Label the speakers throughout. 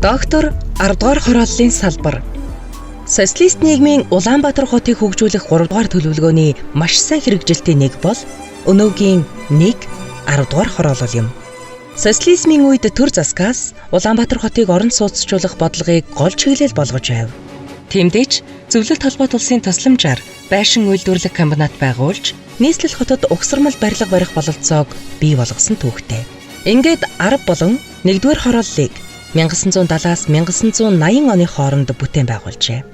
Speaker 1: Доктор 10 дугаар хорооллын салбар. Социалист нийгмийн Улаанбаатар хотыг хөгжүүлэх 3 дугаар төлөвлөгөөний маш сайн хэрэгжилтийн нэг бол өнөөгийн 10 дугаар хороолол юм. Социализмын үед төр засгаас Улаанбаатар хотыг орон сууцчлуулах бодлогыг гол чиглэл болгож байв. Тиймдээч Зөвлөлт холбоот улсын тусламжаар байшин үйлдвэрлэх комбинат байгуулж, нийслэл хотод угсармал барилга барих бололцоог бий болгосон түүхтэй. Ингээд 10 болон 1-р хорооллыг 1970-аас 1980 оны хооронд бүтээн байгуулжээ.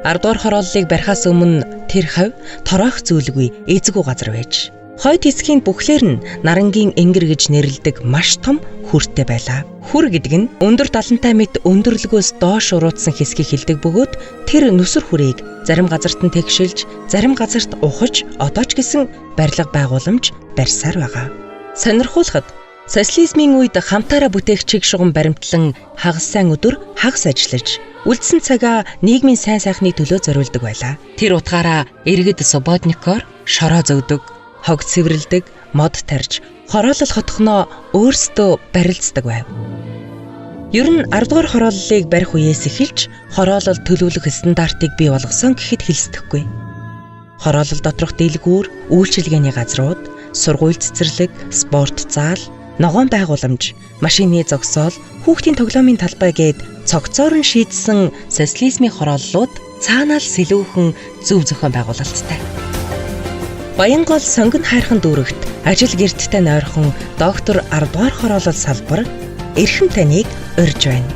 Speaker 1: 10 дугаар хорооллыг барихаас өмнө тэр хавь торойх зүйлгүй эзэгүү газар байж, хойд хэсгийн бүхлээр нь Нарангийн энгэр гэж нэрлэдэг маш том хүртэй байлаа. Хүр гэдэг нь өндөр 75 м өндөрлөгөөс доош уруутсан хэсгийг хэлдэг бөгөөд тэр нүсэр хүрийг зарим газарт нь тэгшилж, зарим газарт ухаж, одооч гэсэн барилга байгууламж барьсаар байгаа. Сонирхуулахад социализмын үед хамтаараа бүтээх чиг шугам баримтлан хагас сайн өдөр хагас ажиллаж, үлдсэн цагаа нийгмийн сайн сайхны төлөө зориулдаг байлаа. Тэр утгаараа иргэд субботникоор шороо зөгдөг, хог цэвэрлдэг, мод тарьж, хороолол хотхноо өөрсдөө барилцдаг байв. Ер нь 10 дугаар хорооллыг барих үеэс эхэлж хороолол төлөвлөх стандартыг бий болгосон гэхэд хэлсдэхгүй. Хороолол доторх дэлгүүр, үйлчилгээний газрууд, сургууль цэцэрлэг, спорт зал, ногоон байгууламж, машины зогсоол, хүүхдийн тоглоомын талбай гээд цогцоор нь шийдсэн социализмын хорооллууд цаанаа л сэлүүхэн зөв зохион байгуулалттай. Баянгол сонгон хайрхан дүүрэгт ажил гэрттэй нойрхон доктор 10 дугаар хороолол салбар эрхэм таныг урьж байна.